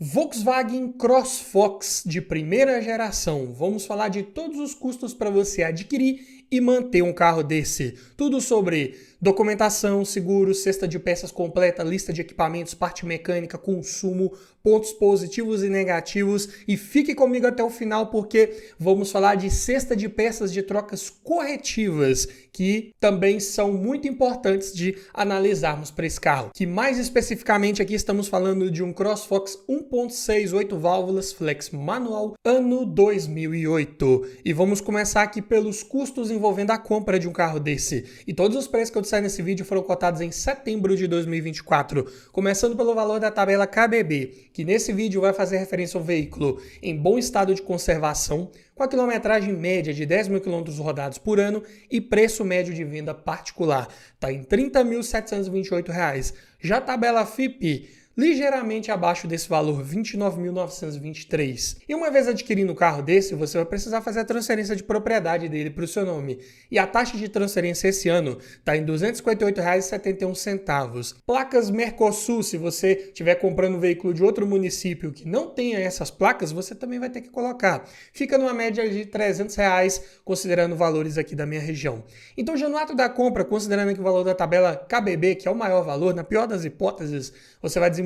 Volkswagen CrossFox de primeira geração. Vamos falar de todos os custos para você adquirir e manter um carro desse. Tudo sobre documentação, seguro, cesta de peças completa, lista de equipamentos, parte mecânica, consumo, pontos positivos e negativos. E fique comigo até o final porque vamos falar de cesta de peças de trocas corretivas, que também são muito importantes de analisarmos para esse carro. Que mais especificamente aqui estamos falando de um CrossFox 1.6 8 válvulas flex manual ano 2008. E vamos começar aqui pelos custos envolvendo a compra de um carro desse. E todos os preços que eu disser nesse vídeo foram cotados em setembro de 2024, começando pelo valor da tabela KBB, que nesse vídeo vai fazer referência ao veículo em bom estado de conservação, com a quilometragem média de 10 mil quilômetros rodados por ano e preço médio de venda particular está em R$ 30.728. Já a tabela FIPE, ligeiramente abaixo desse valor, R$ 29.923. E uma vez adquirindo um carro desse, você vai precisar fazer a transferência de propriedade dele para o seu nome. E a taxa de transferência esse ano está em R$ 258,71. Placas Mercosul, se você estiver comprando um veículo de outro município que não tenha essas placas, você também vai ter que colocar. Fica numa média de R$ 300, considerando valores aqui da minha região. Então, já no ato da compra, considerando aqui o valor da tabela KBB, que é o maior valor, na pior das hipóteses, você vai desembolsar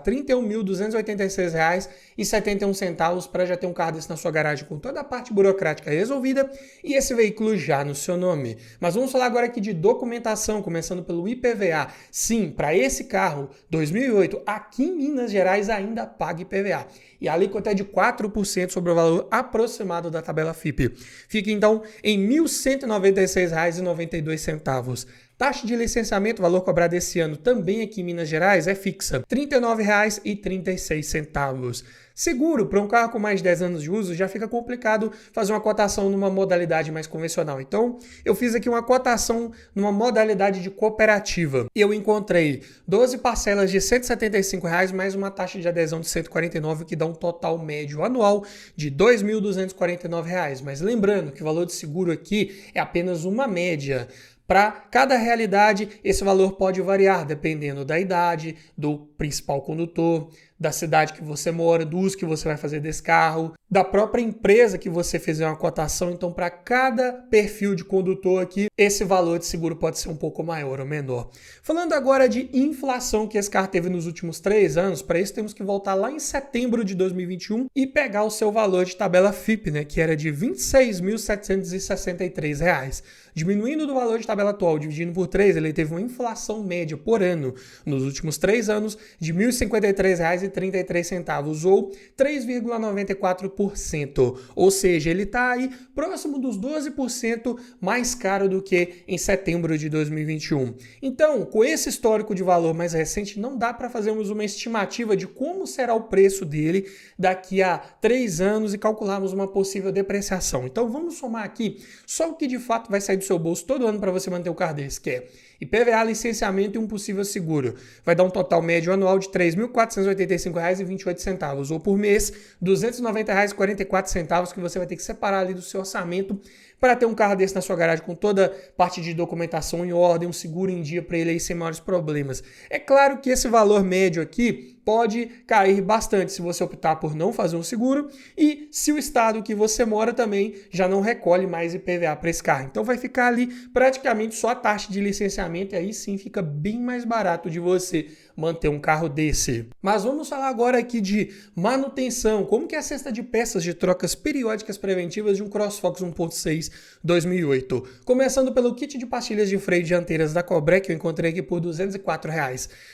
R$ 31.286,71 para já ter um carro desse na sua garagem com toda a parte burocrática resolvida e esse veículo já no seu nome. Mas vamos falar agora aqui de documentação, começando pelo IPVA. Sim, para esse carro 2008, aqui em Minas Gerais ainda paga IPVA. E a alíquota é de 4% sobre o valor aproximado da tabela FIPE. Fica então em R$ 1.196,92. Taxa de licenciamento, valor cobrado esse ano também aqui em Minas Gerais, é fixa, R$ 39,36. Seguro, para um carro com mais de 10 anos de uso, já fica complicado fazer uma cotação numa modalidade mais convencional. Então, eu fiz aqui uma cotação numa modalidade de cooperativa. Eu encontrei 12 parcelas de R$ 175, mais uma taxa de adesão de R$ 149, que dá um total médio anual de R$ 2.249. Mas lembrando que o valor de seguro aqui é apenas uma média. Para cada realidade, esse valor pode variar dependendo da idade, do principal condutor, da cidade que você mora, do uso que você vai fazer desse carro, da própria empresa que você fizer uma cotação. Então, para cada perfil de condutor aqui, esse valor de seguro pode ser um pouco maior ou menor. Falando agora de inflação que esse carro teve nos últimos 3 anos, para isso temos que voltar lá em setembro de 2021 e pegar o seu valor de tabela FIPE, que era de R$ 26.763. Diminuindo do valor de tabela atual, dividindo por 3, ele teve uma inflação média por ano nos últimos 3 anos de R$ 1.053,33, ou 3,94%. Ou seja, ele está aí próximo dos 12% mais caro do que em setembro de 2021. Então, com esse histórico de valor mais recente, não dá para fazermos uma estimativa de como será o preço dele daqui a 3 anos e calcularmos uma possível depreciação. Então, vamos somar aqui só o que de fato vai sair do seu bolso todo ano para você manter o carro desse, que é IPVA, licenciamento e um possível seguro. Vai dar um total médio anual de R$ 3.485,28, ou por mês, R$ 290,44, que você vai ter que separar ali do seu orçamento para ter um carro desse na sua garagem com toda parte de documentação em ordem, um seguro em dia para ele aí sem maiores problemas. É claro que esse valor médio aqui pode cair bastante se você optar por não fazer um seguro e se o estado que você mora também já não recolhe mais IPVA para esse carro. Então vai ficar ali praticamente só a taxa de licenciamento e aí sim fica bem mais barato de você manter um carro desse. Mas vamos falar agora aqui de manutenção. Como que é a cesta de peças de trocas periódicas preventivas de um CrossFox 1.6 2008? Começando pelo kit de pastilhas de freio dianteiras da Cobrec, que eu encontrei aqui por R$ 204.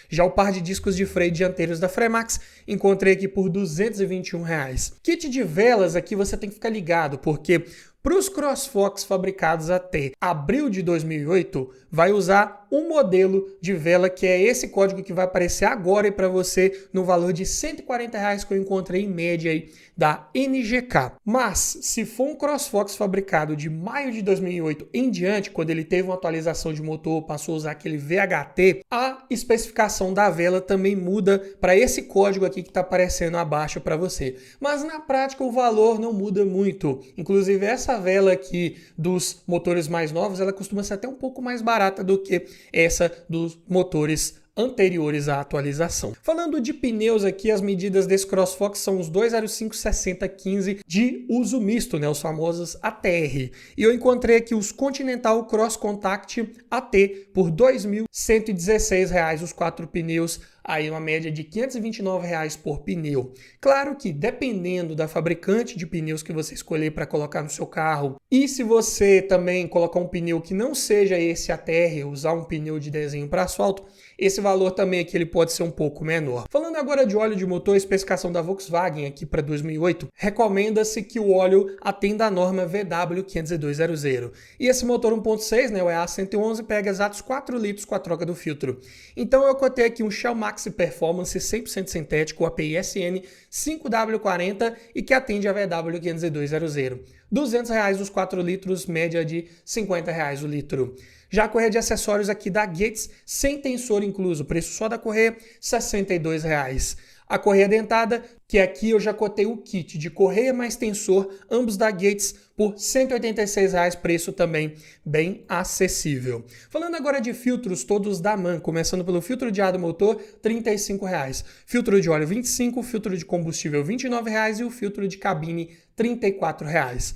Já o par de discos de freio dianteiros da Fremax, encontrei aqui por R$ 221. Kit de velas aqui você tem que ficar ligado, porque para os CrossFox fabricados até abril de 2008, vai usar um modelo de vela que é esse código que vai aparecer agora para você no valor de R$ 140 que eu encontrei em média aí da NGK. Mas se for um CrossFox fabricado de maio de 2008 em diante, quando ele teve uma atualização de motor, passou a usar aquele VHT, a especificação da vela também muda para esse código aqui que está aparecendo abaixo para você. Mas na prática o valor não muda muito. Inclusive essa vela aqui dos motores mais novos, ela costuma ser até um pouco mais barata do que essa dos motores anteriores à atualização. Falando de pneus aqui, as medidas desse CrossFox são os 205/60/15 de uso misto, né, os famosos ATR. E eu encontrei aqui os Continental Cross Contact AT por R$ 2.116 os 4 pneus, aí uma média de R$ 529 por pneu. Claro que dependendo da fabricante de pneus que você escolher para colocar no seu carro, e se você também colocar um pneu que não seja esse ATR, usar um pneu de desenho para asfalto, esse valor também aqui ele pode ser um pouco menor. Falando agora de óleo de motor, a especificação da Volkswagen aqui para 2008, recomenda-se que o óleo atenda a norma VW50200. E esse motor 1.6, né, o EA111, pega exatos 4 litros com a troca do filtro. Então eu cotei aqui um Shell Maxi Performance 100% sintético API SN 5W40 e que atende a VW50200. R$ 200 os 4 litros, média de R$ 50 o litro. Já a correia de acessórios aqui da Gates, sem tensor incluso, preço só da correia, R$ 62. A correia dentada, que aqui eu já cotei o kit de correia mais tensor, ambos da Gates, por R$ 186, preço também bem acessível. Falando agora de filtros, todos da MAN, começando pelo filtro de ar do motor, R$ 35. Filtro de óleo, R$ 25, filtro de combustível, R$ 29 e o filtro de cabine, R$ 34.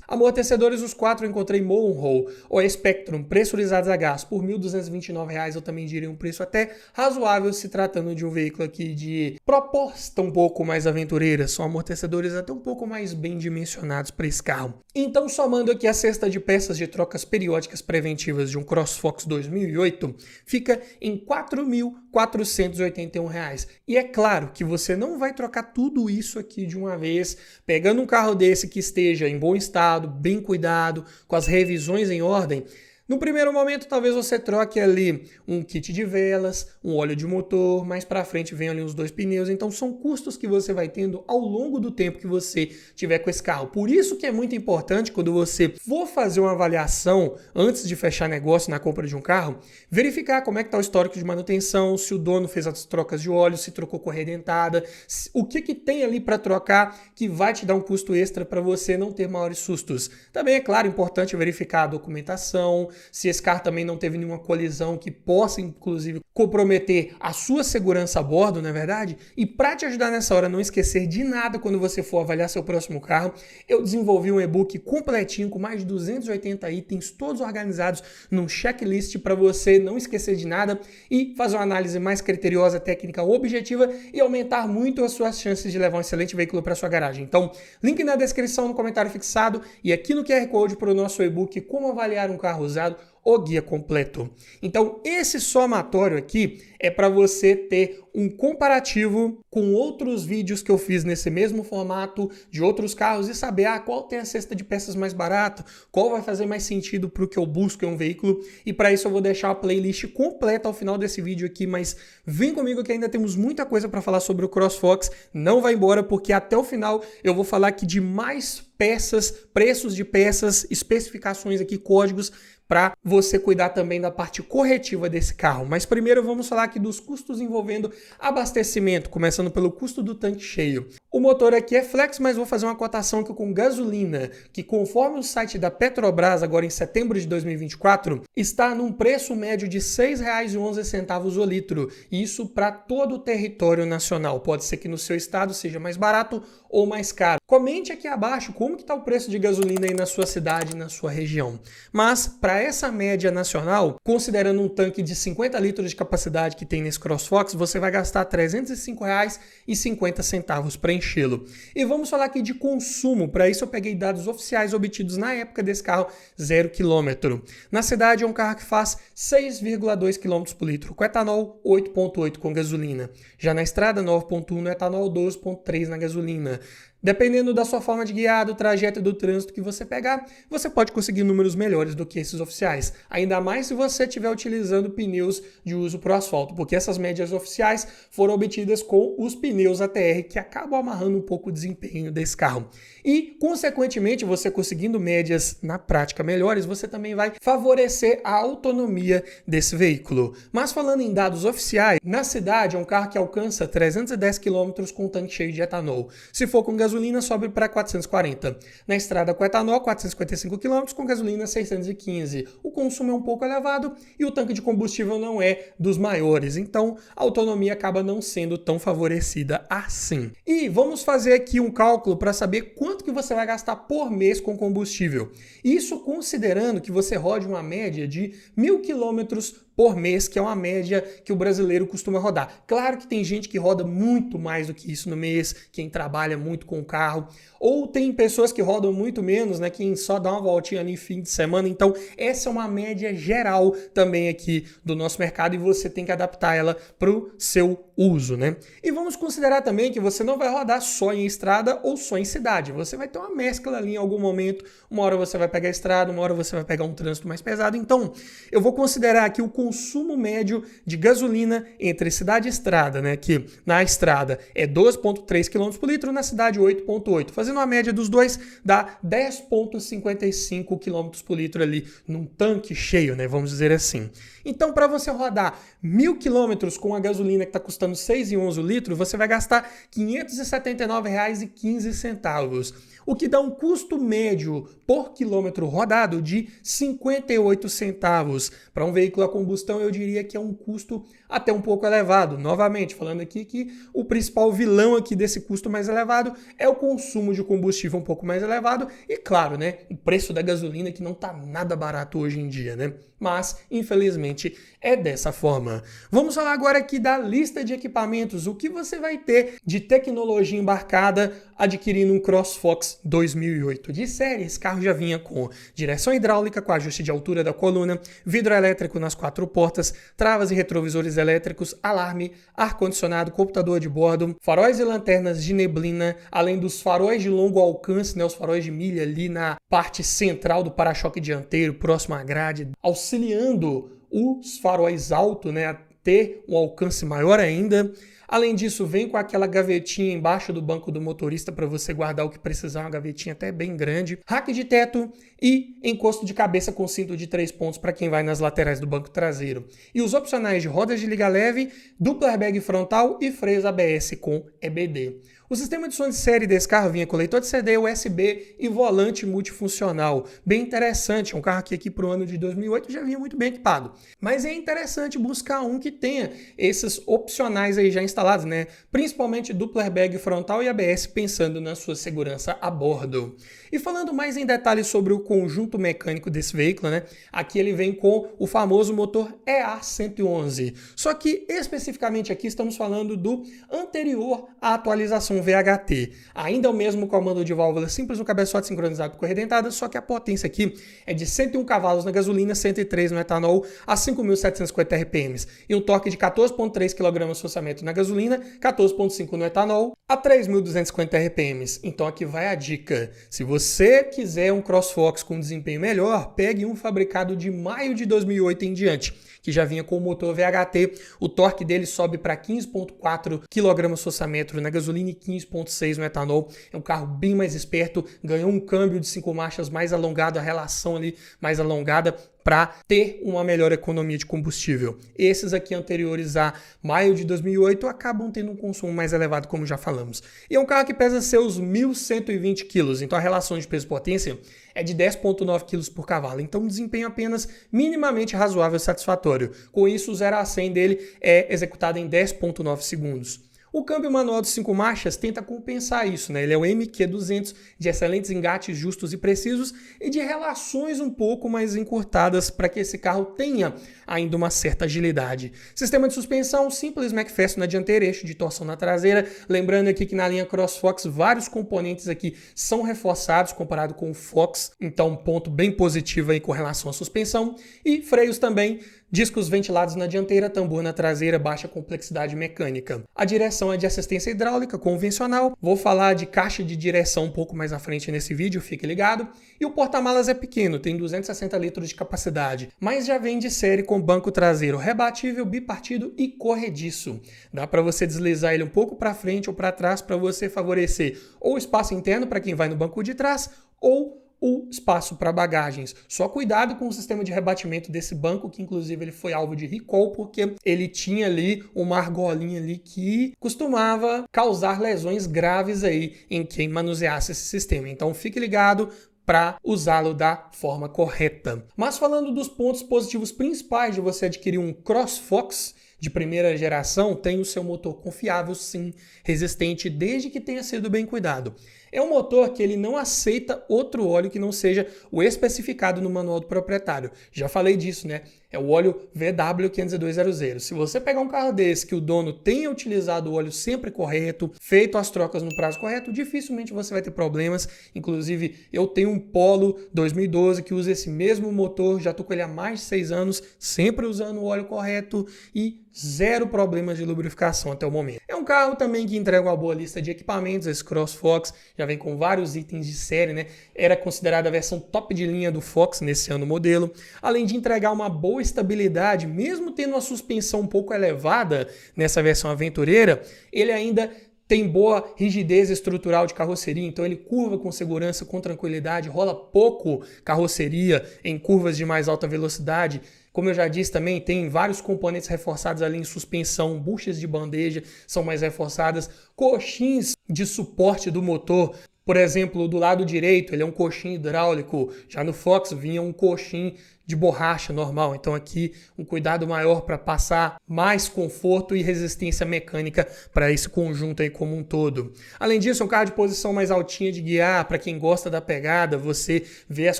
Amortecedores, os 4 eu encontrei Monroe ou Spectrum, pressurizados a gás, por R$ 1.229, eu também diria um preço até razoável se tratando de um veículo aqui de proposta um pouco mais aventureira, são amortecedores até um pouco mais bem dimensionados para esse carro. Então, somando aqui a cesta de peças de trocas periódicas preventivas de um CrossFox 2008, fica em R$ 4.481. E é claro que você não vai trocar tudo isso aqui de uma vez, pegando um carro desse que esteja em bom estado, bem cuidado, com as revisões em ordem. No primeiro momento, talvez você troque ali um kit de velas, um óleo de motor, mais para frente vem ali os 2 pneus, então são custos que você vai tendo ao longo do tempo que você tiver com esse carro. Por isso que é muito importante quando você for fazer uma avaliação antes de fechar negócio na compra de um carro, verificar como é que está o histórico de manutenção, se o dono fez as trocas de óleo, se trocou correia dentada, o que tem ali para trocar que vai te dar um custo extra para você não ter maiores sustos. Também é claro, importante verificar a documentação, se esse carro também não teve nenhuma colisão que possa, inclusive, comprometer a sua segurança a bordo, não é verdade? E para te ajudar nessa hora a não esquecer de nada quando você for avaliar seu próximo carro, eu desenvolvi um e-book completinho com mais de 280 itens, todos organizados num checklist para você não esquecer de nada e fazer uma análise mais criteriosa, técnica, objetiva e aumentar muito as suas chances de levar um excelente veículo para sua garagem. Então, link na descrição, no comentário fixado e aqui no QR Code para o nosso e-book Como Avaliar um Carro Usado, o guia completo. Então, esse somatório aqui é para você ter um comparativo com outros vídeos que eu fiz nesse mesmo formato de outros carros e saber qual tem a cesta de peças mais barata, qual vai fazer mais sentido para o que eu busco em um veículo. E para isso eu vou deixar a playlist completa ao final desse vídeo aqui, mas vem comigo que ainda temos muita coisa para falar sobre o CrossFox. Não vai embora porque até o final eu vou falar aqui de mais peças, preços de peças, especificações aqui, códigos, para você cuidar também da parte corretiva desse carro. Mas primeiro vamos falar aqui dos custos envolvendo abastecimento, começando pelo custo do tanque cheio. O motor aqui é flex, mas vou fazer uma cotação aqui com gasolina, que conforme o site da Petrobras, agora em setembro de 2024, está num preço médio de R$ 6,11 o litro. Isso para todo o território nacional. Pode ser que no seu estado seja mais barato ou mais caro. Comente aqui abaixo como que está o preço de gasolina aí na sua cidade, na sua região. Mas para essa média nacional, considerando um tanque de 50 litros de capacidade que tem nesse CrossFox, você vai gastar R$ 305,50 para enchê-lo. E vamos falar aqui de consumo. Para isso eu peguei dados oficiais obtidos na época desse carro, 0 km. Na cidade é um carro que faz 6,2 km por litro, com etanol 8,8 com gasolina. Já na estrada 9,1 no etanol, 12,3 na gasolina. Dependendo da sua forma de guiar, do trajeto e do trânsito que você pegar, você pode conseguir números melhores do que esses oficiais. Ainda mais se você estiver utilizando pneus de uso para o asfalto, porque essas médias oficiais foram obtidas com os pneus ATR, que acabam amarrando um pouco o desempenho desse carro. E, consequentemente, você conseguindo médias na prática melhores, você também vai favorecer a autonomia desse veículo. Mas falando em dados oficiais, na cidade é um carro que alcança 310 km com tanque cheio de etanol. Se for com gasolina, sobe para 440. Na estrada com etanol, 455 km, com gasolina 615. base, o consumo é um pouco elevado e o tanque de combustível não é dos maiores, então a autonomia acaba não sendo tão favorecida assim. E vamos fazer aqui um cálculo para saber quanto que você vai gastar por mês com combustível. Isso considerando que você rode uma média de 1.000 quilômetros por mês, que é uma média que o brasileiro costuma rodar. Claro que tem gente que roda muito mais do que isso no mês, quem trabalha muito com o carro, ou tem pessoas que rodam muito menos, né, quem só dá uma voltinha ali em fim de semana. Então, essa é uma média geral também aqui do nosso mercado e você tem que adaptar ela para o seu uso, né? E vamos considerar também que você não vai rodar só em estrada ou só em cidade. Você vai ter uma mescla ali em algum momento. Uma hora você vai pegar a estrada, uma hora você vai pegar um trânsito mais pesado. Então, eu vou considerar aqui o consumo médio de gasolina entre cidade e estrada, né? Que na estrada é 12,3 km por litro, na cidade 8,8. Fazendo uma média dos dois, dá 10,55 km por litro ali num tanque cheio, né? Vamos dizer assim. Então, para você rodar 1.000 km com a gasolina que está custando R$ 6,11 o litro, você vai gastar R$ 579,15, o que dá um custo médio por quilômetro rodado de 58 centavos. Para um veículo a combustão, eu diria que é um custo até um pouco elevado. Novamente, falando aqui que o principal vilão aqui desse custo mais elevado é o consumo de combustível um pouco mais elevado e, claro, né, o preço da gasolina que não está nada barato hoje em dia, né? Mas, infelizmente, é dessa forma. Vamos falar agora aqui da lista de equipamentos, o que você vai ter de tecnologia embarcada adquirindo um CrossFox 2008. De série, esse carro já vinha com direção hidráulica com ajuste de altura da coluna, vidro elétrico nas 4 portas, travas e retrovisores elétricos, alarme, ar-condicionado, computador de bordo, faróis e lanternas de neblina, além dos faróis de longo alcance, né, os faróis de milha ali na parte central do para-choque dianteiro, próximo à grade, auxiliando os faróis altos, né, a ter um alcance maior ainda. Além disso, vem com aquela gavetinha embaixo do banco do motorista para você guardar o que precisar, uma gavetinha até bem grande, rack de teto e encosto de cabeça com cinto de 3 pontos para quem vai nas laterais do banco traseiro. E os opcionais de rodas de liga leve, dupla airbag frontal e freios ABS com EBD. O sistema de som de série desse carro vinha com leitor de CD, USB e volante multifuncional. Bem interessante, é um carro que aqui para o ano de 2008 já vinha muito bem equipado. Mas é interessante buscar um que tenha esses opcionais aí já instalados, né? Principalmente dupla airbag frontal e ABS, pensando na sua segurança a bordo. E falando mais em detalhes sobre o conjunto mecânico desse veículo, né? Aqui ele vem com o famoso motor EA111. Só que especificamente aqui estamos falando do anterior à atualização VHT. Ainda é o mesmo comando de válvula simples no cabeçote sincronizado com correia dentada, só que a potência aqui é de 101 cavalos na gasolina, 103 no etanol, a 5.750 RPM. E um torque de 14,3 kgfm na gasolina, 14,5 no etanol, a 3.250 RPM. Então aqui vai a dica. Se você quiser um CrossFox com desempenho melhor, pegue um fabricado de maio de 2008 em diante, que já vinha com o motor VHT, o torque dele sobe para 15,4 kgfm na gasolina e 15,6 no etanol. É um carro bem mais esperto, ganhou um câmbio de 5 marchas mais alongado, a relação ali mais alongada, para ter uma melhor economia de combustível. Esses aqui anteriores a maio de 2008 acabam tendo um consumo mais elevado, como já falamos. E é um carro que pesa seus 1.120 kg, então a relação de peso-potência é de 10,9 kg por cavalo, então um desempenho apenas minimamente razoável e satisfatório. Com isso, o 0 a 100 dele é executado em 10,9 segundos. O câmbio manual de 5 marchas tenta compensar isso, né? Ele é o MQ200 de excelentes engates justos e precisos e de relações um pouco mais encurtadas para que esse carro tenha ainda uma certa agilidade. Sistema de suspensão simples, McPherson na dianteira, eixo de torção na traseira. Lembrando aqui que na linha CrossFox vários componentes aqui são reforçados comparado com o Fox, então um ponto bem positivo aí com relação à suspensão. E freios também, discos ventilados na dianteira, tambor na traseira, baixa complexidade mecânica. A direção é de assistência hidráulica convencional. Vou falar de caixa de direção um pouco mais à frente nesse vídeo, fique ligado. E o porta-malas é pequeno, tem 260 litros de capacidade, mas já vem de série com banco traseiro rebatível, bipartido e corrediço. Dá para você deslizar ele um pouco para frente ou para trás para você favorecer ou o espaço interno para quem vai no banco de trás ou o espaço para bagagens. Só cuidado com o sistema de rebatimento desse banco, que inclusive ele foi alvo de recall, porque ele tinha ali uma argolinha ali que costumava causar lesões graves aí em quem manuseasse esse sistema. Então fique ligado, para usá-lo da forma correta. Mas falando dos pontos positivos principais de você adquirir um CrossFox de primeira geração, tem o seu motor confiável, sim, resistente, desde que tenha sido bem cuidado. É um motor que ele não aceita outro óleo que não seja o especificado no manual do proprietário. Já falei disso, né? É o óleo VW50200. Se você pegar um carro desse que o dono tenha utilizado o óleo sempre correto, feito as trocas no prazo correto, dificilmente você vai ter problemas. Inclusive, eu tenho um Polo 2012 que usa esse mesmo motor, já estou com ele há mais de 6 anos, sempre usando o óleo correto e zero problemas de lubrificação até o momento. É um carro também que entrega uma boa lista de equipamentos, esse CrossFox já vem com vários itens de série, né? Era considerada a versão top de linha do Fox nesse ano modelo, além de entregar uma boa estabilidade, mesmo tendo uma suspensão um pouco elevada nessa versão aventureira, ele ainda tem boa rigidez estrutural de carroceria, então ele curva com segurança, com tranquilidade, rola pouco carroceria em curvas de mais alta velocidade. Como eu já disse também, tem vários componentes reforçados ali em suspensão, buchas de bandeja são mais reforçadas, coxins de suporte do motor. Por exemplo, do lado direito, ele é um coxim hidráulico. Já no Fox vinha um coxim de borracha normal. Então aqui um cuidado maior para passar mais conforto e resistência mecânica para esse conjunto aí como um todo. Além disso, é um carro de posição mais altinha de guiar. Para quem gosta da pegada, você vê as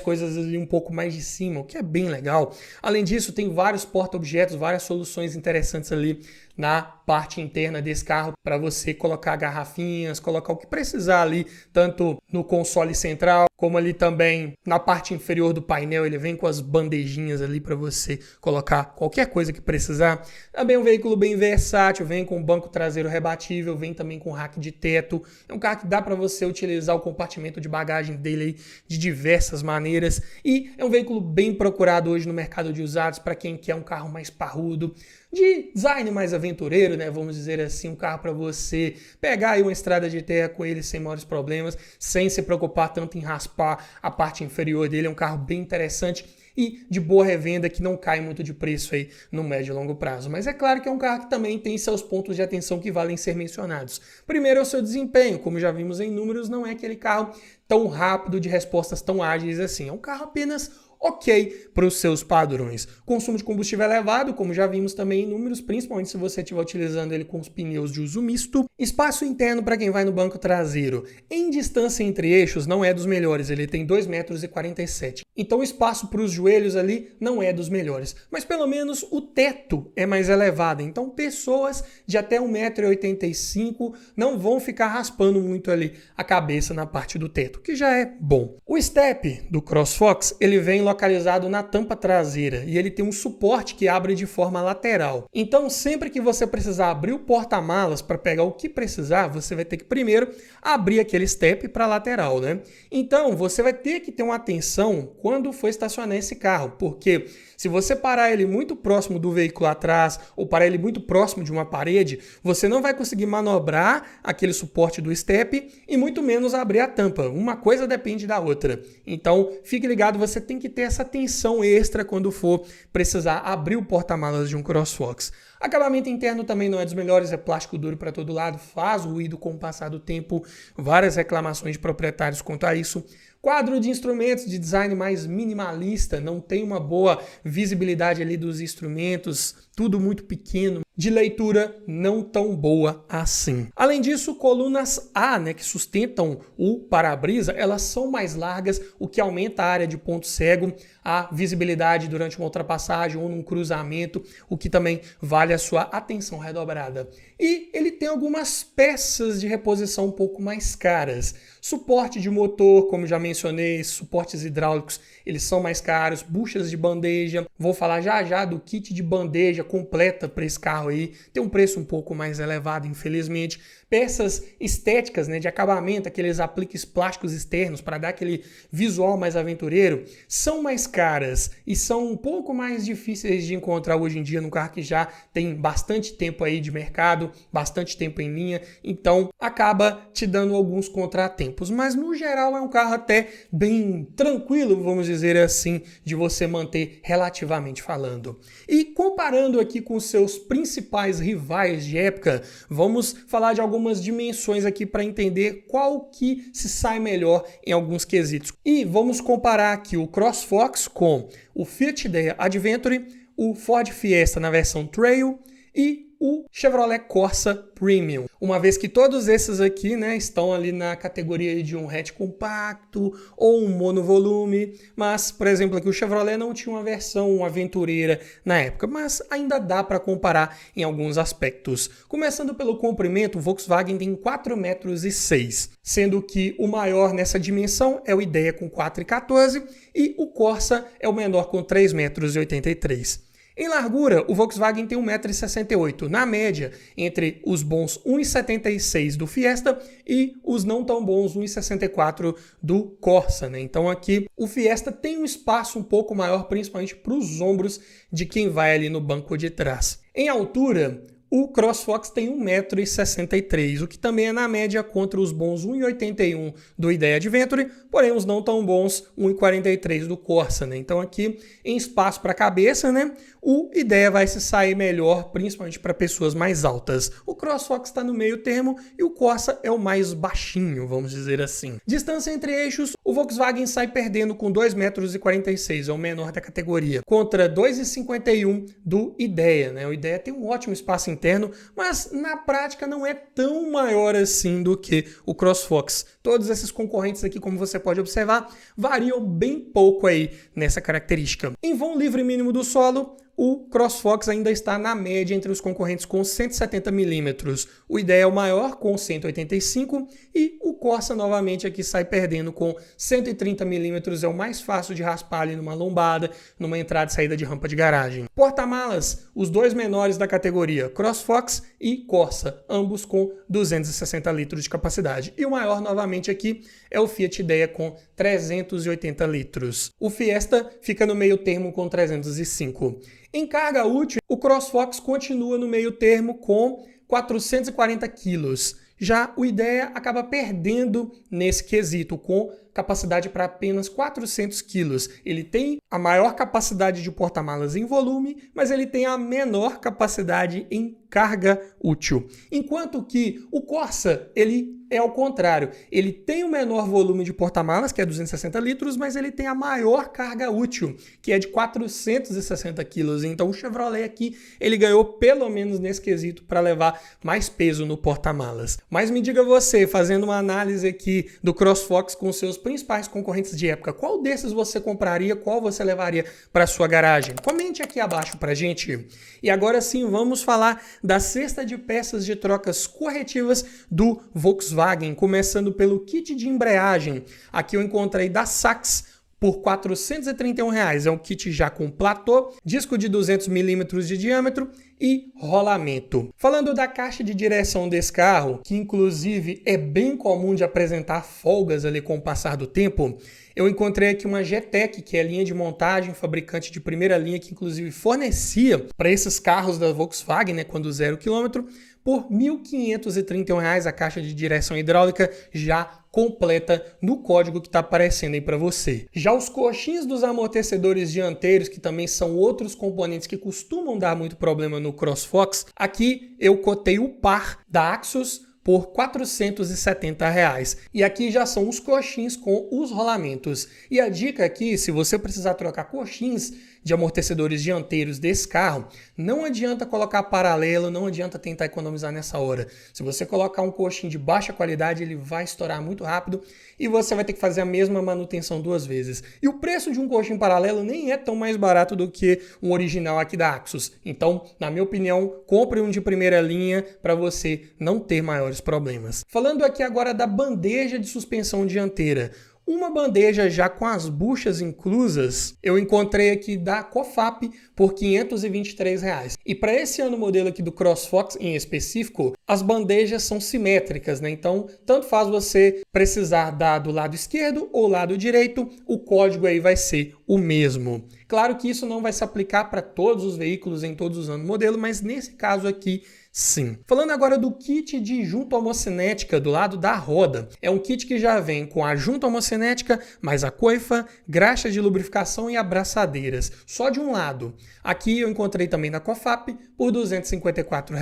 coisas ali um pouco mais de cima, o que é bem legal. Além disso, tem vários porta-objetos, várias soluções interessantes ali na parte interna desse carro para você colocar garrafinhas, colocar o que precisar ali, tanto no console central, como ali também na parte inferior do painel. Ele vem com as bandejinhas ali para você colocar qualquer coisa que precisar. Também é um veículo bem versátil, vem com banco traseiro rebatível, vem também com rack de teto. É um carro que dá para você utilizar o compartimento de bagagem dele aí de diversas maneiras e é um veículo bem procurado hoje no mercado de usados para quem quer um carro mais parrudo, de design mais aventureiro, né? Vamos dizer assim, um carro para você pegar aí uma estrada de terra com ele sem maiores problemas, sem se preocupar tanto em raspar a parte inferior dele. É um carro bem interessante e de boa revenda, que não cai muito de preço aí no médio e longo prazo. Mas é claro que é um carro que também tem seus pontos de atenção que valem ser mencionados. Primeiro é o seu desempenho, como já vimos em números, não é aquele carro tão rápido, de respostas tão ágeis assim. É um carro apenas ok para os seus padrões. Consumo de combustível elevado, como já vimos também em números, principalmente se você estiver utilizando ele com os pneus de uso misto. Espaço interno para quem vai no banco traseiro. Em distância entre eixos não é dos melhores, ele tem 2,47 m. Então o espaço para os joelhos ali não é dos melhores. Mas pelo menos o teto é mais elevado, então pessoas de até 1,85 m não vão ficar raspando muito ali a cabeça na parte do teto, que já é bom. O step do CrossFox, ele vem localizado na tampa traseira e ele tem um suporte que abre de forma lateral. Então, sempre que você precisar abrir o porta-malas para pegar o que precisar, você vai ter que primeiro abrir aquele step para a lateral, né? Então, você vai ter que ter uma atenção quando for estacionar esse carro, porque se você parar ele muito próximo do veículo atrás ou parar ele muito próximo de uma parede, você não vai conseguir manobrar aquele suporte do step e muito menos abrir a tampa. Uma coisa depende da outra. Então, fique ligado, você tem que ter essa atenção extra quando for precisar abrir o porta-malas de um CrossFox. Acabamento interno também não é dos melhores, é plástico duro para todo lado, faz ruído com o passar do tempo, várias reclamações de proprietários quanto a isso. Quadro de instrumentos de design mais minimalista, não tem uma boa visibilidade ali dos instrumentos, tudo muito pequeno, de leitura não tão boa assim. Além disso, colunas A, né, que sustentam o para-brisa, elas são mais largas, o que aumenta a área de ponto cego, a visibilidade durante uma ultrapassagem ou num cruzamento, o que também vale a sua atenção redobrada. E ele tem algumas peças de reposição um pouco mais caras. Suporte de motor, como já mencionei, suportes hidráulicos, eles são mais caros, buchas de bandeja, vou falar já já do kit de bandeja completa para esse carro aí, tem um preço um pouco mais elevado, infelizmente. Peças estéticas, né, de acabamento, aqueles apliques plásticos externos para dar aquele visual mais aventureiro, são mais caras e são um pouco mais difíceis de encontrar hoje em dia no carro que já tem bastante tempo aí de mercado, bastante tempo em linha, então acaba te dando alguns contratempos, mas no geral é um carro até bem tranquilo, vamos dizer assim, de você manter relativamente falando. E comparando aqui com seus principais rivais de época, vamos falar de algumas algumas dimensões aqui para entender qual que se sai melhor em alguns quesitos. E vamos comparar aqui o CrossFox com o Fiat Idea Adventure, o Ford Fiesta na versão Trail e o Chevrolet Corsa Premium. Uma vez que todos esses aqui, né, estão ali na categoria de um hatch compacto ou um monovolume, mas, por exemplo, aqui o Chevrolet não tinha uma versão aventureira na época, mas ainda dá para comparar em alguns aspectos. Começando pelo comprimento, o Volkswagen tem 4,6 metros, sendo que o maior nessa dimensão é o Idea com 4,14 e o Corsa é o menor com 3,83 metros. Em largura, o Volkswagen tem 1,68 m, na média, entre os bons 1,76 do Fiesta e os não tão bons 1,64 do Corsa, né? Então aqui o Fiesta tem um espaço um pouco maior, principalmente para os ombros de quem vai ali no banco de trás. Em altura, o CrossFox tem 1,63 m, o que também é na média contra os bons 1,81 m do Idea Adventure, porém os não tão bons 1,43 m do Corsa, né? Então aqui em espaço para a cabeça, né, o Idea vai se sair melhor, principalmente para pessoas mais altas. O CrossFox está no meio termo e o Corsa é o mais baixinho, vamos dizer assim. Distância entre eixos, o Volkswagen sai perdendo com 2,46 m, é o menor da categoria, contra 2,51 m do Idea, né? O Idea tem um ótimo espaço interno, mas na prática não é tão maior assim do que o CrossFox. Todos esses concorrentes aqui, como você pode observar, variam bem pouco aí nessa característica. Em vão livre mínimo do solo, o CrossFox ainda está na média entre os concorrentes com 170 mm. O Idea é o maior com 185 e o Corsa novamente aqui sai perdendo com 130 mm. É o mais fácil de raspar ali numa lombada, numa entrada e saída de rampa de garagem. Porta-malas, os dois menores da categoria, CrossFox e Corsa, ambos com 260 litros de capacidade. E o maior novamente aqui é o Fiat Idea com 380 litros. O Fiesta fica no meio termo com 305. Em carga útil, o CrossFox continua no meio termo com 440 quilos. Já o Idea acaba perdendo nesse quesito, com capacidade para apenas 400 quilos. Ele tem a maior capacidade de porta-malas em volume, mas ele tem a menor capacidade em carga útil. Enquanto que o Corsa, ele é ao contrário. Ele tem o menor volume de porta-malas, que é 260 litros, mas ele tem a maior carga útil, que é de 460 quilos. Então o Chevrolet aqui, ele ganhou pelo menos nesse quesito para levar mais peso no porta-malas. Mas me diga você, fazendo uma análise aqui do CrossFox com seus principais concorrentes de época, qual desses você compraria, qual você levaria para sua garagem? Comente aqui abaixo pra gente. E agora sim, vamos falar da cesta de peças de trocas corretivas do Volkswagen, começando pelo kit de embreagem. Aqui eu encontrei da Sachs por R$ 431. É um kit já com platô, disco de 200 mm de diâmetro e rolamento. Falando da caixa de direção desse carro, que inclusive é bem comum de apresentar folgas ali com o passar do tempo, eu encontrei aqui uma Getec, que é a linha de montagem, fabricante de primeira linha, que inclusive fornecia para esses carros da Volkswagen, né, quando 0 km, por R$ 1.531 a caixa de direção hidráulica já completa no código que está aparecendo aí para você. Já os coxins dos amortecedores dianteiros, que também são outros componentes que costumam dar muito problema no CrossFox, aqui eu cotei o par da Axos por R$ 470. E aqui já são os coxins com os rolamentos. E a dica aqui, se você precisar trocar coxins de amortecedores dianteiros desse carro, não adianta colocar paralelo, não adianta tentar economizar nessa hora. Se você colocar um coxim de baixa qualidade, ele vai estourar muito rápido e você vai ter que fazer a mesma manutenção 2 vezes. E o preço de um coxim paralelo nem é tão mais barato do que um original aqui da Axos. Então, na minha opinião, compre um de primeira linha para você não ter maiores problemas. Falando aqui agora da bandeja de suspensão dianteira. Uma bandeja já com as buchas inclusas, eu encontrei aqui da Cofap por R$ 523. E para esse ano modelo aqui do CrossFox em específico, as bandejas são simétricas, né? Então, tanto faz você precisar dar do lado esquerdo ou lado direito, o código aí vai ser o mesmo. Claro que isso não vai se aplicar para todos os veículos em todos os anos modelo, mas nesse caso aqui, sim. Falando agora do kit de junta homocinética do lado da roda. É um kit que já vem com a junta homocinética, mais a coifa, graxa de lubrificação e abraçadeiras. Só de um lado. Aqui eu encontrei também na Cofap por R$ 254.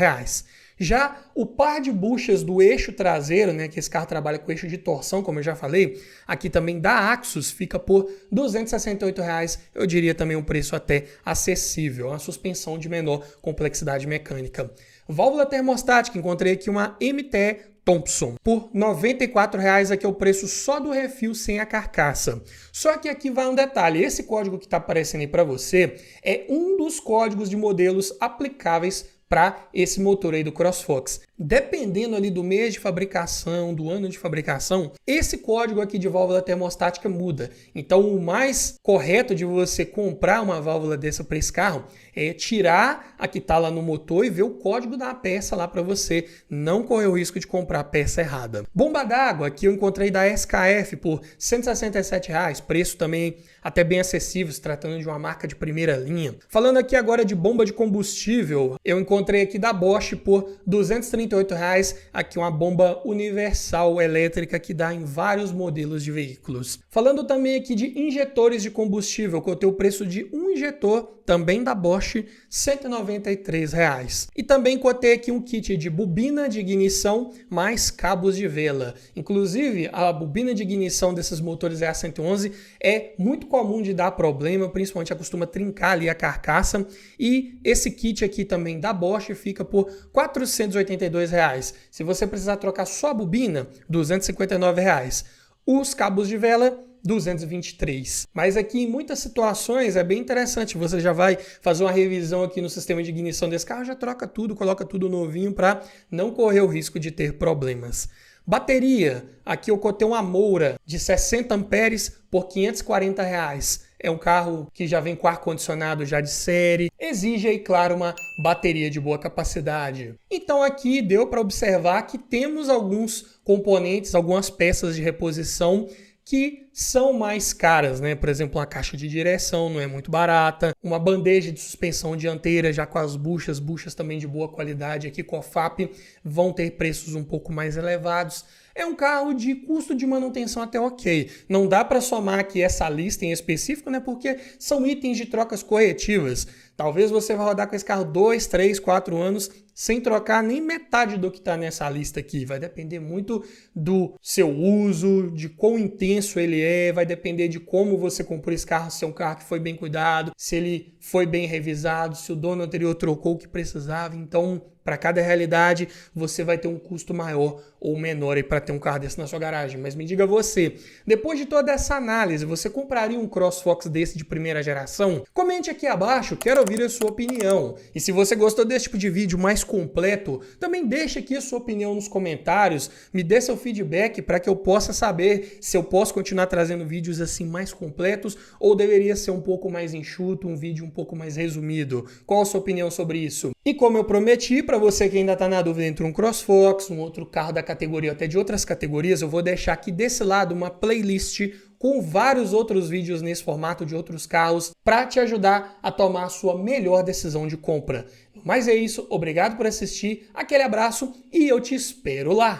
Já o par de buchas do eixo traseiro, né, que esse carro trabalha com eixo de torção, como eu já falei, aqui também da Axos, fica por R$ 268 reais. Eu diria também um preço até acessível, uma suspensão de menor complexidade mecânica. Válvula termostática, encontrei aqui uma MTE Thompson. Por R$ 94 reais aqui é o preço só do refil sem a carcaça. Só que aqui vai um detalhe, esse código que está aparecendo aí para você é um dos códigos de modelos aplicáveis para esse motor aí do CrossFox. Dependendo ali do mês de fabricação, do ano de fabricação, esse código aqui de válvula termostática muda. Então o mais correto de você comprar uma válvula dessa para esse carro é tirar a que está lá no motor e ver o código da peça lá para você não correr o risco de comprar a peça errada. Bomba d'água, aqui eu encontrei da SKF por R$ 167 reais, preço também até bem acessível, se tratando de uma marca de primeira linha. Falando aqui agora de bomba de combustível, eu encontrei aqui da Bosch por R$ 238 reais, aqui uma bomba universal elétrica que dá em vários modelos de veículos. Falando também aqui de injetores de combustível, que eu tenho o preço de um injetor, também da Bosch, R$ 193 reais. E também cotei aqui um kit de bobina de ignição mais cabos de vela. Inclusive, a bobina de ignição desses motores EA111 é muito comum de dar problema, principalmente acostuma trincar ali a carcaça. E esse kit aqui também da Bosch fica por R$ 482 reais. Se você precisar trocar só a bobina, R$ 259 reais. Os cabos de vela, 223. Mas aqui em muitas situações é bem interessante, você já vai fazer uma revisão aqui no sistema de ignição desse carro, já troca tudo, coloca tudo novinho para não correr o risco de ter problemas. Bateria, aqui eu cotei uma Moura de 60 amperes por R$ 540 reais. É um carro que já vem com ar-condicionado já de série, exige aí, claro, uma bateria de boa capacidade. Então aqui deu para observar que temos alguns componentes, algumas peças de reposição que são mais caras, né? Por exemplo, uma caixa de direção não é muito barata, uma bandeja de suspensão dianteira já com as buchas também de boa qualidade aqui com a FAP vão ter preços um pouco mais elevados. É um carro de custo de manutenção até ok. Não dá para somar aqui essa lista em específico, né? Porque são itens de trocas corretivas. Talvez você vá rodar com esse carro 2, 3, 4 anos sem trocar nem metade do que está nessa lista aqui. Vai depender muito do seu uso, de quão intenso ele é, vai depender de como você comprou esse carro, se é um carro que foi bem cuidado, se ele foi bem revisado, se o dono anterior trocou o que precisava. Então, para cada realidade, você vai ter um custo maior ou menor para ter um carro desse na sua garagem. Mas me diga você, depois de toda essa análise, você compraria um CrossFox desse de primeira geração? Comente aqui abaixo, quero ouvir a sua opinião. E se você gostou desse tipo de vídeo mais completo, também deixe aqui a sua opinião nos comentários, me dê seu feedback para que eu possa saber se eu posso continuar trazendo vídeos assim mais completos ou deveria ser um pouco mais enxuto, um vídeo um pouco mais resumido. Qual a sua opinião sobre isso? E como eu prometi, para você que ainda está na dúvida entre um CrossFox, um outro carro da categoria ou até de outras categorias, eu vou deixar aqui desse lado uma playlist com vários outros vídeos nesse formato de outros carros para te ajudar a tomar a sua melhor decisão de compra. Mas é isso, obrigado por assistir, aquele abraço e eu te espero lá!